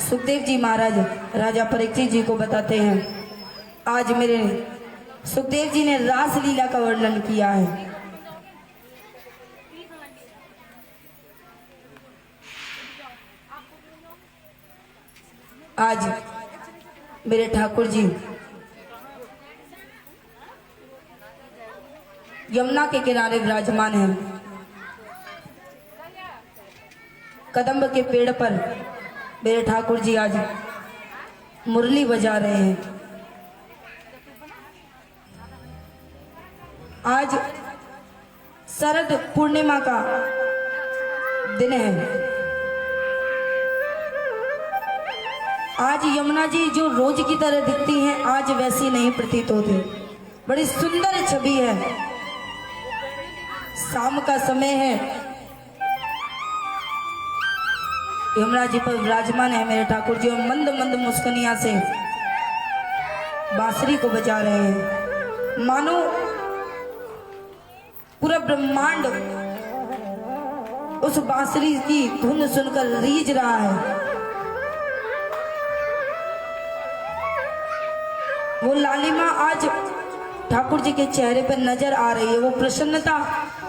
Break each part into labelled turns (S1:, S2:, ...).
S1: सुखदेव जी महाराज राजा परीक्षित जी को बताते हैं, आज मेरे सुखदेव जी ने रास लीला का वर्णन किया है। आज मेरे ठाकुर जी यमुना के किनारे विराजमान हैं। कदम्ब के पेड़ पर मेरे ठाकुर जी आज मुरली बजा रहे हैं। आज शरद पूर्णिमा का दिन है। आज यमुना जी जो रोज की तरह दिखती हैं, आज वैसी नहीं प्रतीत होती। बड़ी सुंदर छवि है। शाम का समय है, यमुना जी पर विराजमान है मेरे ठाकुर जी, और मंद मंद मुस्कनिया से बांसुरी को बजा रहे हैं। मानो पूरा ब्रह्मांड उस बांसुरी की धुन सुनकर रीझ रहा है। वो लालिमा आज ठाकुर जी के चेहरे पर नजर आ रही है। वो प्रसन्नता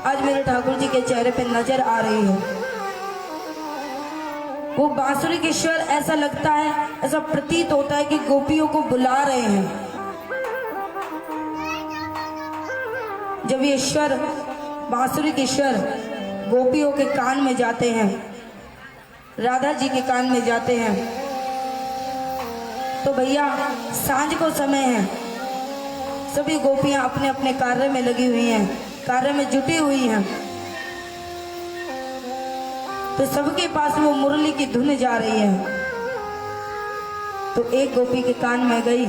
S1: आज मेरे ठाकुर जी के चेहरे पर नजर आ रही है। वो बांसुरी के स्वर ऐसा लगता है, ऐसा प्रतीत होता है कि गोपियों को बुला रहे हैं। जब ये स्वर, बांसुरी के स्वर गोपियों के कान में जाते हैं, राधा जी के कान में जाते हैं, तो भैया सांझ को समय है। सभी गोपियां अपने अपने कार्य में लगी हुई हैं, कार्य में जुटी हुई हैं। तो सबके पास वो मुरली की धुन जा रही है। तो एक गोपी के कान में गई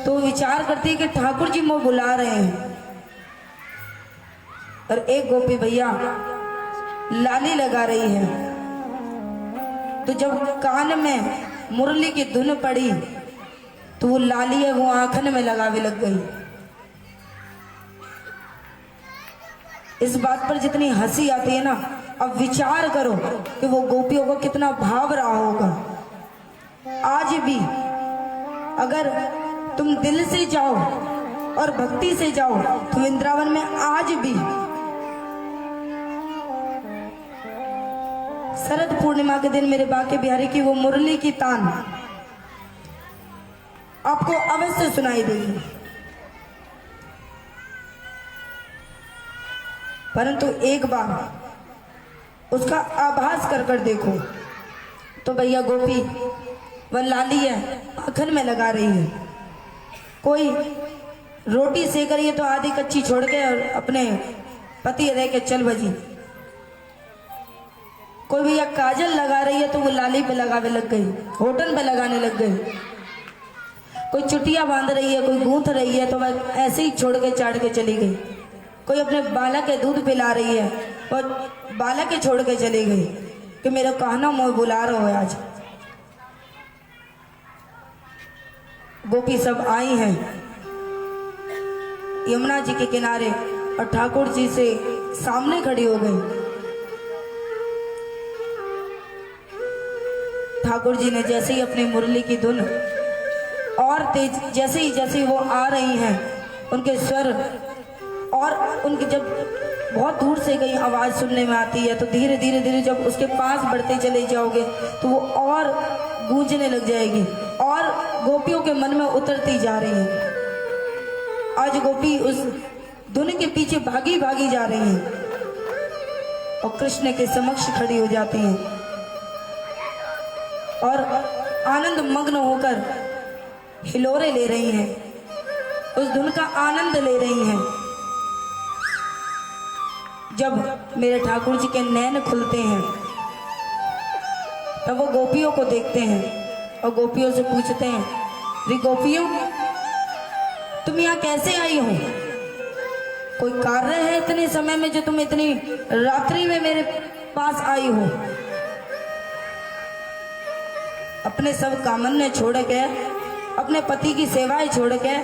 S1: तो विचार करती है कि ठाकुर जी मुझे बुला रहे हैं। और एक गोपी भैया लाली लगा रही है। तो जब कान में मुरली की धुन पड़ी तो वो लाली है वो आंखन में लगावे लग गई। इस बात पर जितनी हंसी आती है ना, अब विचार करो कि वो गोपियों को कितना भाव रहा होगा। आज भी अगर तुम दिल से जाओ और भक्ति से जाओ तो वृंदावन में आज भी शरद पूर्णिमा के दिन मेरे बाके बिहारी की वो मुरली की तान आपको अवश्य सुनाई देगी। परंतु एक बार उसका आभास कर कर देखो तो भैया गोपी वह लाली है आखन में लगा रही है। कोई रोटी सेक रही है तो आधी कच्ची छोड़ के और अपने पति रह के चल बजी। कोई भैया काजल लगा रही है तो वो लाली पे लगावे लग गई, होटल पे लगाने लग गई। कोई चुटिया बांध रही है, कोई गूंथ रही है तो वह ऐसे ही छोड़ के चाड़ के चली गई। कोई अपने बालक के दूध पिला रही है और बालक के छोड़ के चली गई कि मेरा कहना मोह बुला रहा हो। आज गोपी सब आई हैं यमुना जी के किनारे और ठाकुर जी से सामने खड़ी हो गई। ठाकुर जी ने जैसे ही अपनी मुरली की धुन और तेज, जैसे ही वो आ रही हैं, उनके स्वर और उनकी जब बहुत दूर से कहीं आवाज़ सुनने में आती है तो धीरे धीरे जब उसके पास बढ़ते चले जाओगे तो वो और गूंजने लग जाएगी और गोपियों के मन में उतरती जा रही है। आज गोपी उस धुन के पीछे भागी भागी जा रही हैं और कृष्ण के समक्ष खड़ी हो जाती हैं और आनंद मग्न होकर हिलोरे ले रही हैं, उस धुन का आनंद ले रही हैं। जब मेरे ठाकुर जी के नैन खुलते हैं तब वो गोपियों को देखते हैं और गोपियों से पूछते हैं, रे गोपियों तुम यहाँ कैसे आई हो? कोई कार्य है इतने समय में जो तुम इतनी रात्रि में मेरे पास आई हो? अपने सब कामन्य छोड़ के, अपने पति की सेवाएं छोड़ के,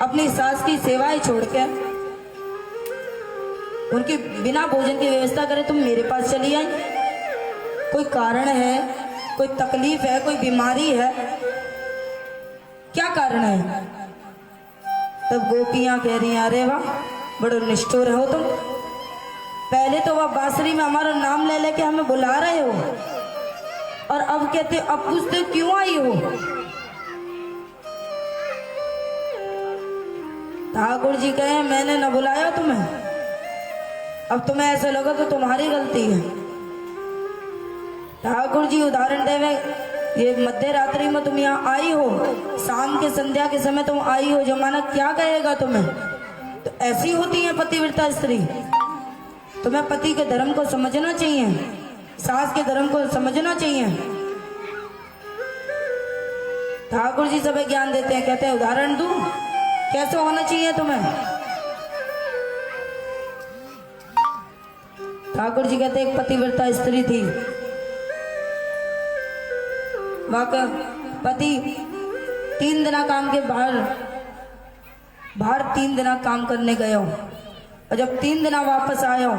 S1: अपनी सास की सेवाएं छोड़ के, उनके बिना भोजन की व्यवस्था करे तुम मेरे पास चली आई? कोई कारण है, कोई तकलीफ है, कोई बीमारी है, क्या कारण है? तब गोपियां कह रही हैं, अरे वाह बड़ो निष्ठुर हो तुम। पहले तो वह बांसुरी में हमारा नाम ले लेके हमें बुला रहे हो, और अब कहते अब पूछते क्यों आई हो? ठाकुर जी कहे मैंने न बुलाया तुम्हें, अब तुम्हें ऐसा लगा तो तुम्हारी गलती है। ठाकुर जी उदाहरण देवे, ये मध्य रात्रि में तुम यहाँ आई हो, शाम के संध्या के समय तुम आई हो, जमाना क्या कहेगा तुम्हें? तो ऐसी होती है पतिव्रता स्त्री। तुम्हें पति के धर्म को समझना चाहिए, सास के धर्म को समझना चाहिए। ठाकुर जी सब ज्ञान देते हैं, कहते हैं उदाहरण दूं कैसे होना चाहिए तुम्हें। ठाकुर जी कहते एक पतिव्रता स्त्री थी, वह पति 3 दिन काम के बाहर 3 दिन काम करने गए हो, और जब 3 दिन वापस आयो,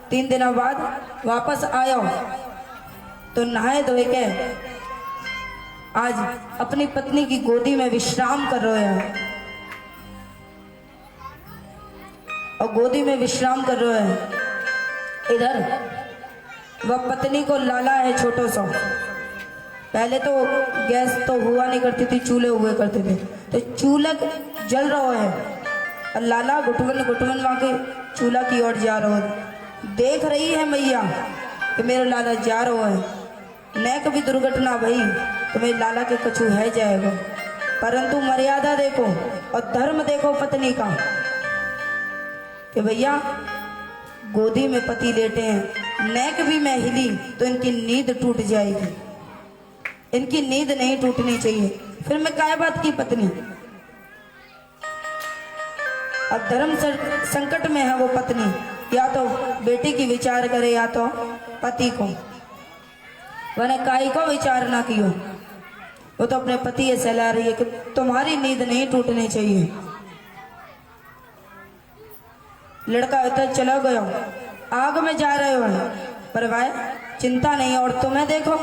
S1: 3 दिन बाद वापस आयो तो नहाए धोए के आज अपनी पत्नी की गोदी में विश्राम कर रहे हैं, और गोदी में विश्राम कर रहे हैं। इधर वह पत्नी को लाला है छोटो सा। पहले तो गैस तो हुआ नहीं करती थी, चूल्हे हुए करते थे, तो चूल्हा जल रहा है और लाला घुटवन घुटवन वहां के चूल्हा की ओर जा रहा है। देख रही है मैया कि मेरा लाला जा रहा है, न कभी दुर्घटना भई तो मेरे लाला के कछु है जाएगा, परंतु मर्यादा देखो और धर्म देखो पत्नी का कि भैया गोदी में पति लेटे हैं, नेक भी मैं हिली तो इनकी नींद टूट जाएगी, इनकी नींद नहीं टूटनी चाहिए। फिर मैं काय बात की पत्नी, अब धर्म संकट में है वो पत्नी, या तो बेटी की विचार करे या तो पति को, वरना काय को विचार ना कियो। वो तो अपने पति ये सलाह रही है कि तुम्हारी नींद नहीं टूटनी चाहिए। लड़का इतना चला गया, आग में जा रहे हो, पर भाई चिंता नहीं, और तुम्हें देखो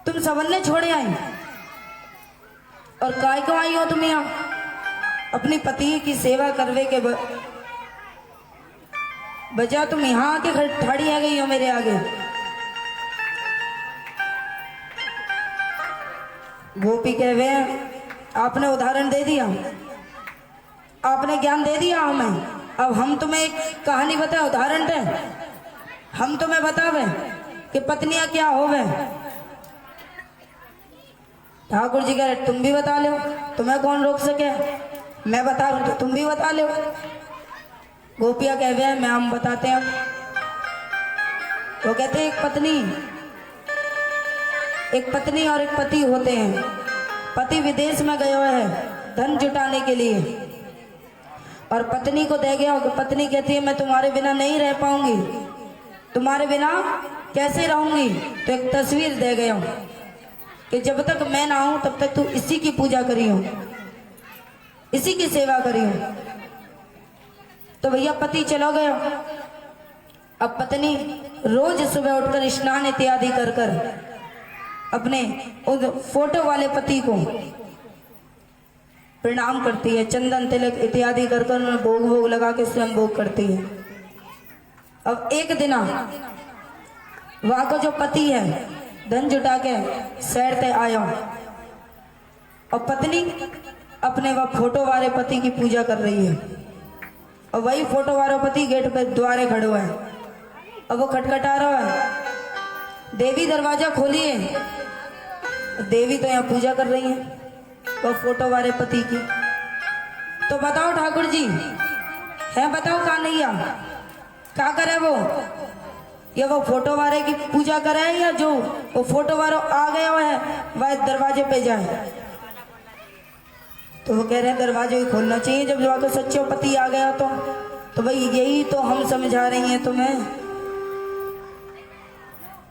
S1: तुम सबने छोड़े आई, और काय को आई हो तुम यहाँ? अपनी पति की सेवा करवे के बजा तुम यहाँ आके ठाड़ी आ गई हो मेरे आगे। गोपी कहवे आपने उदाहरण दे दिया, आपने ज्ञान दे दिया हमें, अब हम तुम्हें एक कहानी बताए, उदाहरण दे, हम तुम्हें बतावे कि पत्नियां क्या होवे। ठाकुर जी कह रहे तुम भी बता लो, तुम्हें कौन रोक सके, मैं बता रहा हूं तो तुम भी बता लो। गोपिया कहवे मैं हम बताते हैं। वो कहते एक पत्नी और एक पति होते हैं। पति विदेश में गया है धन जुटाने के लिए, और पत्नी को दे गया, पत्नी कहती है मैं तुम्हारे बिना नहीं रह पाऊंगी, तुम्हारे बिना कैसे रहूंगी। तो एक तस्वीर दे गया कि जब तक मैं ना हूं तब तक तू इसी की पूजा करियो, इसी की सेवा करियो। तो भैया पति चला गया। अब पत्नी रोज सुबह उठकर स्नान इत्यादि कर कर अपने उस फोटो वाले पति को प्रणाम करती है, चंदन तिलक इत्यादि कर कर उन्हें भोग भोग लगा के स्वयं भोग करती है। अब एक दिन वहां का जो पति है धन जुटा के शहर से आया, और पत्नी अपने वह फोटो वाले पति की पूजा कर रही है, और वही फोटो वाला पति गेट पे द्वारे खड़े हुआ है, और वो खटखटा रहा है, देवी दरवाजा खोलिए। देवी तो यहाँ पूजा कर रही है वो फोटो वाले पति की। तो बताओ ठाकुर जी है, बताओ कान्हैया क्या करे वो, या वो फोटो वाले की पूजा करे या जो वो फोटो वाला आ गया है वह दरवाजे पे जाए। तो वो कह रहे हैं दरवाजे ही खोलना चाहिए जब जो सच्चा पति आ गया तो भाई यही तो हम समझा रही हैं तुम्हें,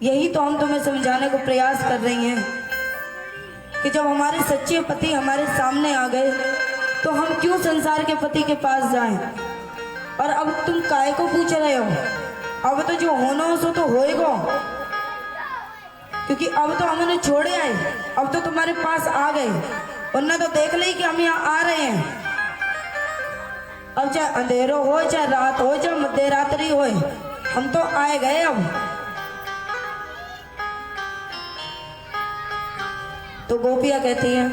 S1: यही तो हम तुम्हें समझाने को प्रयास कर रही हैं कि जब हमारे सच्चे पति हमारे सामने आ गए तो हम क्यों संसार के पति के पास जाएं। और अब तुम काय को पूछ रहे हो, अब तो जो होना हो सो तो होएगा। क्योंकि अब तो हम उन्हें छोड़े आए, अब तो तुम्हारे पास आ गए। उनने तो देख ली कि हम यहाँ आ रहे हैं। अब चाहे अंधेरो हो, चाहे रात हो, चाहे मध्य रात्रि हो, हम तो आए गए। अब तो गोपियां कहती हैं,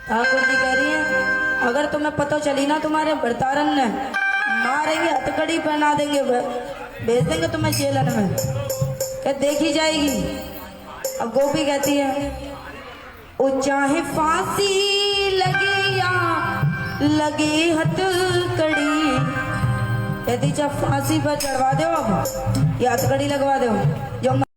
S1: ठाकुर जी कह रही हैं, अगर तुम्हें पता चली ना तुम्हारे भरतारन ने, मारेंगे, हथकड़ी पहना देंगे, भेज देंगे तुम्हें जेलन में, क्या देखी जाएगी। अब गोपी कहती है, ओ चाहे फांसी लगे या लगे हथकड़ी, कहती चाहे फांसी पर चढ़वा दो अब या हथकड़ी लगवा दो, जो